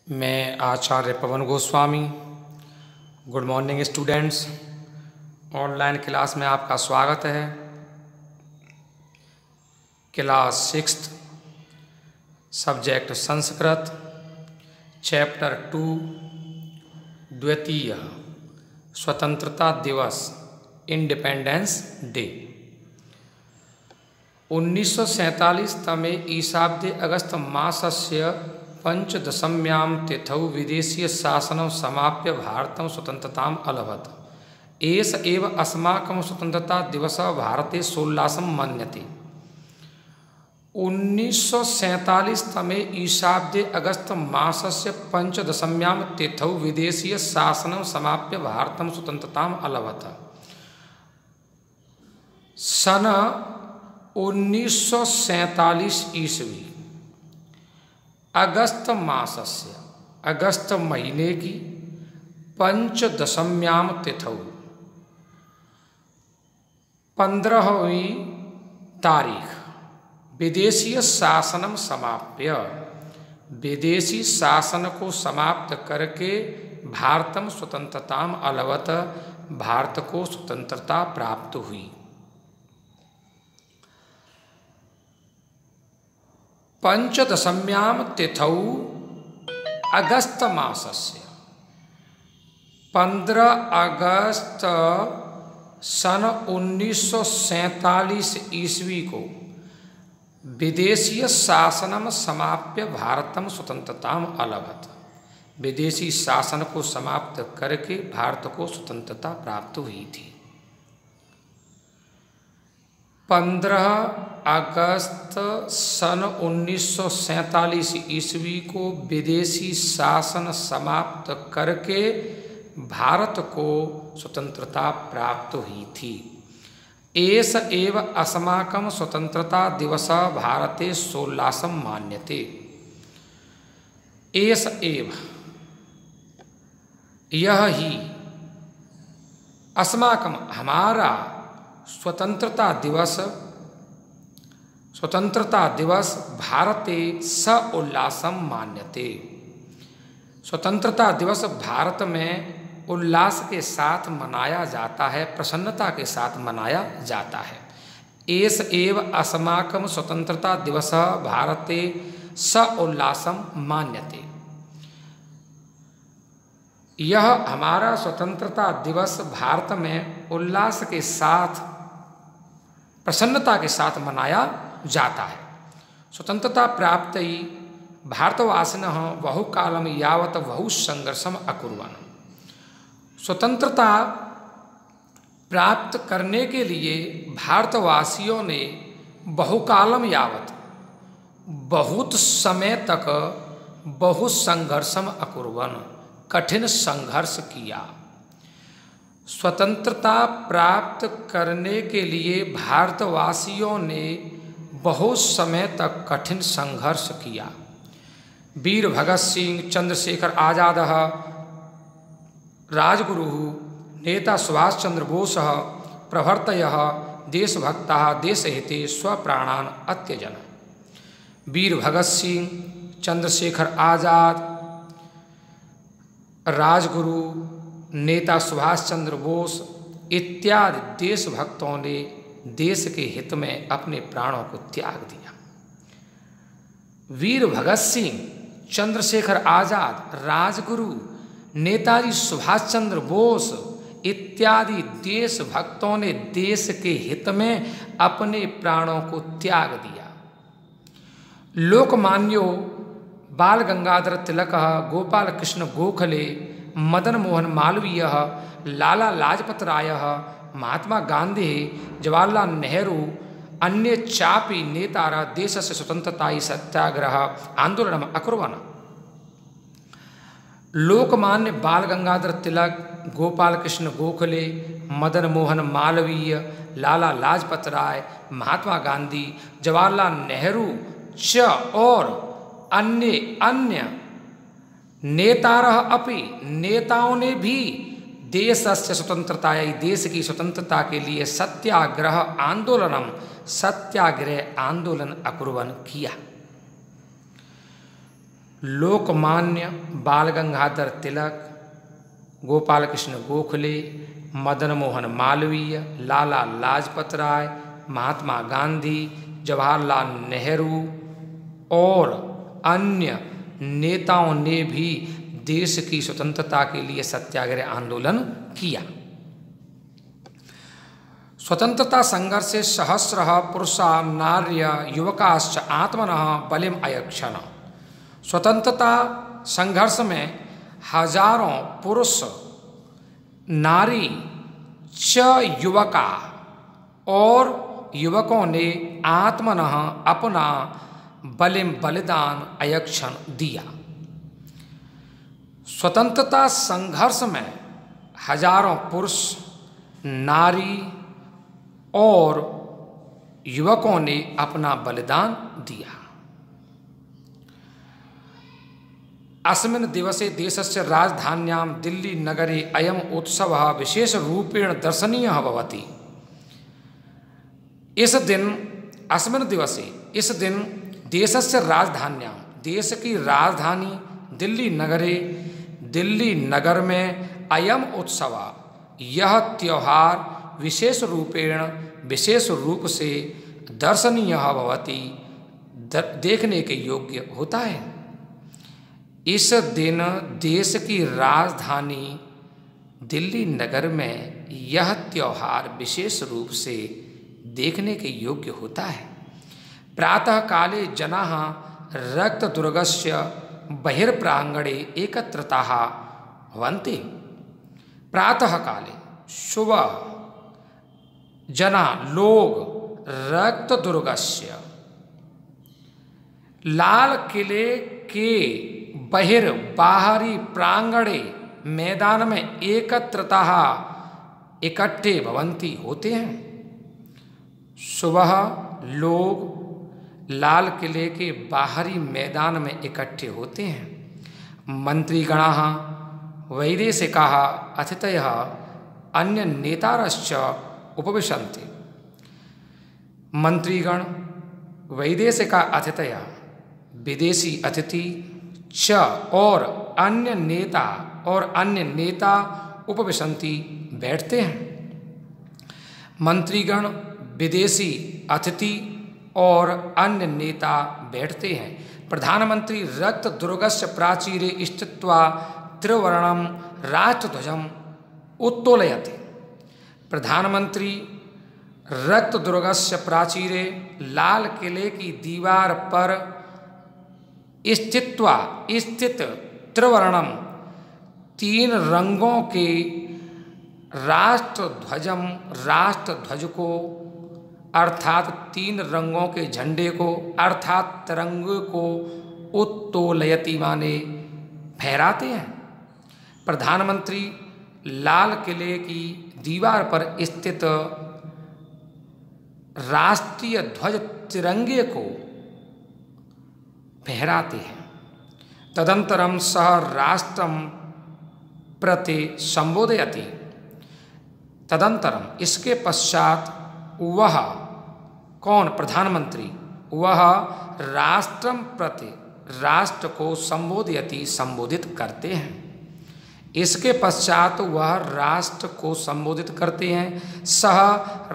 मैं Acharya Pawan Goswami. Good morning students. Online class में आपका स्वागत है। क्लास 6 सब्जेक्ट संस्कृत, चैप्टर 2 द्वितीय स्वतंत्रता दिवस इंडिपेंडेंस डे। 1947 तमे ईशाब्दे अगस्त मासस्य पंचदशम्यां तिथौ विदेशीय शासनं समाप्य भारतं स्वतन्त्रताम् अलभत। एष एव अस्माकं स्वतन्त्रता दिवसः भारते सोल्लासं मन्यते। 1947 तमे ईशाब्दे अगस्त मासस्य पंचदशम्यां तिथौ विदेशीय शासनं समाप्य भारतं स्वतन्त्रताम् अलभत। सन 1947 ईस्वी अगस्त मासस्य अगस्त महीने की पंचदशम्याम तिथौ 15वीं तारीख विदेशीय शासनम समाप्य, विदेशी शासन को समाप्त करके भारतम स्वतंत्रताम अलभत, भारत को स्वतंत्रता प्राप्त हुई। पंचदशम्याम तिथौ अगस्त मासस्य 15 अगस्त सन 1947 ईस्वी को विदेशीय शासनम समाप्य भारतम स्वतंत्रताम अलभत, विदेशी शासन को समाप्त करके भारत को स्वतंत्रता प्राप्त हुई थी। 15 अगस्त सन 1947 ईस्वी को विदेशी शासन समाप्त करके भारत को स्वतंत्रता प्राप्त हुई थी। एष एव अस्माकं स्वतंत्रता दिवसः भारते सोल्लासं मान्यते। एष एव यह ही अस्माकं हमारा स्वतंत्रता दिवस भारते स उल्लासम मान्यते। स्वतंत्रता दिवस भारत में उल्लास के साथ मनाया जाता है, प्रसन्नता के साथ मनाया जाता है। एष एव अस्माकं स्वतंत्रता दिवस भारते स उल्लासम मान्यते। यह हमारा स्वतंत्रता दिवस भारत में उल्लास के साथ, प्रसन्नता के साथ मनाया जाता है। स्वतंत्रता प्राप्ति भारतवासिनः बहुकालं यावत् बहुसंघर्षम् अकुर्वन्। स्वतंत्रता प्राप्त करने के लिए भारतवासियों ने बहुकालम यावत्, बहुत समय तक बहुत संघर्षम अकुर्वन्, कठिन संघर्ष किया। स्वतंत्रता प्राप्त करने के लिए भारतवासियों ने बहुत समय तक कठिन संघर्ष किया। वीर भगत सिंह, चंद्रशेखर आजाद, राजगुरु, नेता सुभाष चंद्र बोस प्रभृतयः देशभक्ताः देशहिते स्वप्राणान् अत्यजन्। वीर भगत सिंह, चंद्रशेखर आजाद, राजगुरु, नेता सुभाष चंद्र बोस इत्यादि देशभक्तों ने देश के हित में अपने प्राणों को त्याग दिया। वीर भगत सिंह, चंद्रशेखर आजाद, राजगुरु, नेताजी सुभाष चंद्र बोस इत्यादि देशभक्तों ने देश के हित में अपने प्राणों को त्याग दिया। लोकमान्यो बाल गंगाधर तिलक, गोपाल कृष्ण गोखले, मदन मोहन मालवीय, लाला लाजपत राय, महात्मा गांधी, जवाहरलाल नेहरू, अन्य चापि नेतारः देशस्य स्वतंत्रतायै सत्याग्रह आंदोलनम् अकुर्वन्। लोकमान्य बाल गंगाधर तिलक, गोपाल कृष्ण गोखले, मदन मोहन मालवीय, लाला लाजपत राय, महात्मा गांधी, जवाहरलाल नेहरू च और अन्य नेतारः अपि, नेताओं ने भी देशस्य स्वतंत्रतायै, देश की स्वतंत्रता के लिए सत्याग्रह आंदोलन अकुर्वन् किया। लोकमान्य बाल गंगाधर तिलक, गोपाल कृष्ण गोखले, मदन मोहन मालवीय, लाला लाजपत राय, महात्मा गांधी, जवाहरलाल नेहरू और अन्य नेताओं ने भी देश की स्वतंत्रता के लिए सत्याग्रह आंदोलन किया। स्वतंत्रता संघर्षे सहस्रः पुरुषा नार्य युवकाश्च आत्मनः बलिम अयक्षण। स्वतंत्रता संघर्ष में हजारों पुरुष नारी च युवका और युवकों ने आत्मनः अपना बलिम बलिदान अयक्षण दिया। स्वतंत्रता संघर्ष में हजारों पुरुष नारी और युवकों ने अपना बलिदान दिया। अस्मिन् दिवसे देशस्य राजधान्यां दिल्ली नगरे अयम उत्सवः विशेषरूपेण दर्शनीयः भवति। इस दिन अस्मिन् दिवसे इस दिन देशस्य राजधान्यां देश की राजधानी दिल्ली नगर में अयम उत्सव यह त्योहार विशेष रूप से दर्शनीय भवति देखने के योग्य होता है। इस दिन देश की राजधानी दिल्ली नगर में यह त्योहार विशेष रूप से देखने के योग्य होता है। प्रातः काले जनाः रक्तदुर्गस्य बहिर्प्रांगणे एकत्रिताः भवन्ति। प्रातः काले सुबह लोग रक्तदुर्गस्य लाल किले के बाहरी प्रांगणे मैदान में एकत्रिताः इकट्ठे भवन्ति होते हैं। सुबह लोग लाल किले के बाहरी मैदान में इकट्ठे होते हैं। मंत्रीगणाः वैदेशिकाः अतिथयः अन्य नेतारश्च उपविशन्ति। मंत्रीगण, वैदेशिका अतिथयः, विदेशी अतिथि च और अन्य नेता उपविशन्ति बैठते हैं। मंत्रीगण, विदेशी अतिथि और अन्य नेता बैठते हैं। प्रधानमंत्री रक्तदुर्गस्य प्राचीरे स्थित्वा त्रिवर्णं राष्ट्रध्वजम् उत्तोलयति। प्रधानमंत्री रक्तदुर्गस्य प्राचीरे लाल किले की दीवार पर स्थित त्रिवर्णम 3 रंगों के राष्ट्रध्वज को अर्थात 3 रंगों के झंडे को अर्थात तिरंगे को उत्तोलयति माने फहराते हैं। प्रधानमंत्री लाल किले की दीवार पर स्थित राष्ट्रीय ध्वज तिरंगे को फहराते हैं। तदंतरम सह राष्ट्रम प्रति संबोधयति। तदंतरम इसके पश्चात वह कौन? प्रधानमंत्री वह राष्ट्रम प्रति राष्ट्र को संबोधित करते हैं। इसके पश्चात वह राष्ट्र को संबोधित करते हैं। सह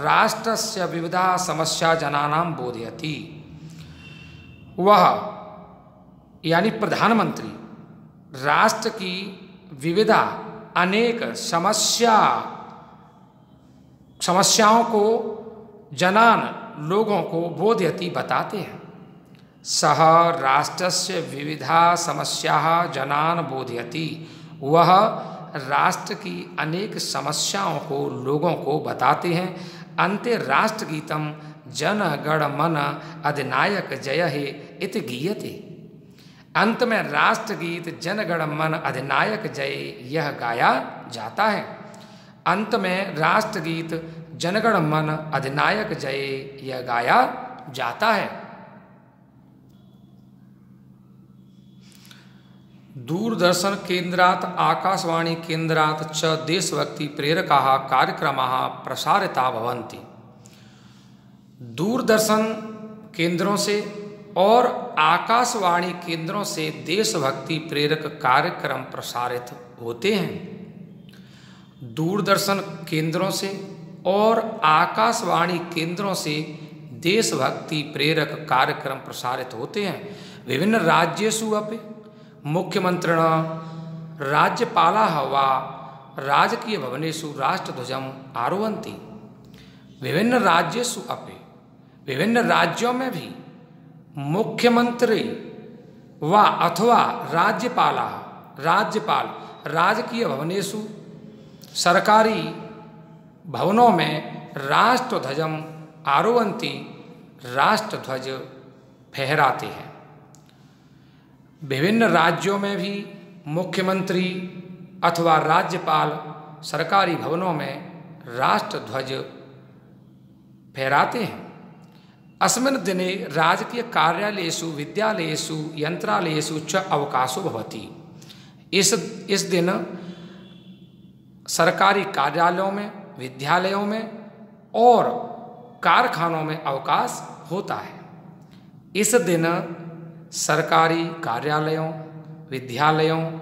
राष्ट्रस्य विविधा समस्या जनानां बोधयति। वह यानी प्रधानमंत्री राष्ट्र की विविधा अनेक समस्याओं को लोगों को बोधयति बताते हैं। सह राष्ट्रस्य विविधा समस्याः जनान् बोधयति। वह राष्ट्र की अनेक समस्याओं को लोगों को बताते हैं। अन्ते राष्ट्रगीतम जन गण मन अधिनायक जय हे इति गीयते। अंत में राष्ट्रगीत जन गण मन अधिनायक जय यह गाया जाता है। अंत में राष्ट्रगीत जनगण मन अधिनायक जय यह गाया जाता है। दूरदर्शन केन्द्रात् आकाशवाणी केन्द्रात् च देशभक्ति प्रेरकाः कार्यक्रमाः प्रसारिता भवन्ति। दूरदर्शन केंद्रों से और आकाशवाणी केंद्रों से देशभक्ति प्रेरक कार्यक्रम प्रसारित होते हैं। दूरदर्शन केंद्रों से और आकाशवाणी केंद्रों से देशभक्ति प्रेरक कार्यक्रम प्रसारित होते हैं। विभिन्न राज्येषु अपि मुख्यमंत्रिणा राज्यपालाः वा राजकीय भवनेषु राष्ट्रध्वजम् आरोहन्ति। विभिन्न राज्येषु अपि, विभिन्न राज्यों में भी मुख्यमंत्री व अथवा राज्यपाल राजकीय भवनेषु सरकारी भवनों में राष्ट्रध्वजम् आरोहन्ति, राष्ट्रध्वज फहराते हैं। विभिन्न राज्यों में भी मुख्यमंत्री अथवा राज्यपाल सरकारी भवनों में राष्ट्रध्वज फहराते हैं। अस्मिन् दिने राजकीय कार्यालयेषु विद्यालयेषु यंत्रालयेषु च अवकाशो भवति। इस दिन सरकारी कार्यालयों में, विद्यालयों में और कारखानों में अवकाश होता है। इस दिन सरकारी कार्यालयों, विद्यालयों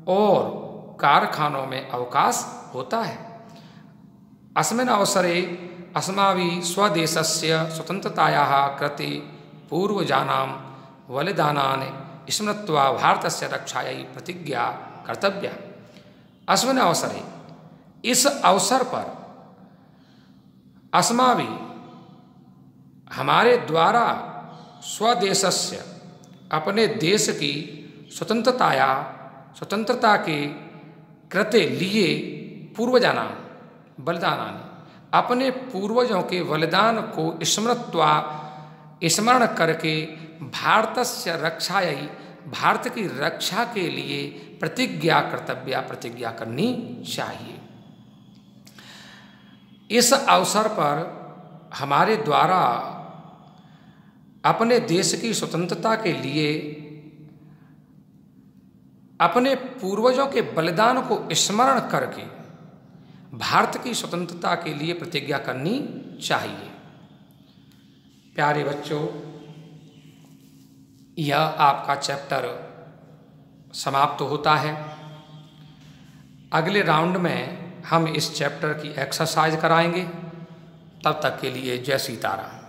और कारखानों में अवकाश होता है। अस्मिन् अवसरे अस्माभिः स्वदेशस्य स्वतन्त्रतायाः कृते पूर्वजानां बलिदानान् स्मृत्वा भारतस्य रक्षायै प्रतिज्ञा कर्तव्या। अस्मिन् अवसरे, इस अवसर पर अस्माभिः हमारे द्वारा स्वदेशस्य अपने देश की स्वतंत्रता के कृते लिए पूर्वजानां बलिदानानि, अपने पूर्वजों के बलिदान को स्मरण करके भारतस्य रक्षायै, भारत की रक्षा के लिए प्रतिज्ञा कर्तव्या, प्रतिज्ञा करनी चाहिए। इस अवसर पर हमारे द्वारा अपने देश की स्वतंत्रता के लिए अपने पूर्वजों के बलिदान को स्मरण करके भारत की स्वतंत्रता के लिए प्रतिज्ञा करनी चाहिए। प्यारे बच्चों, यह आपका चैप्टर समाप्त होता है। अगले राउंड में हम इस चैप्टर की एक्सरसाइज कराएंगे। तब तक के लिए जय सीताराम।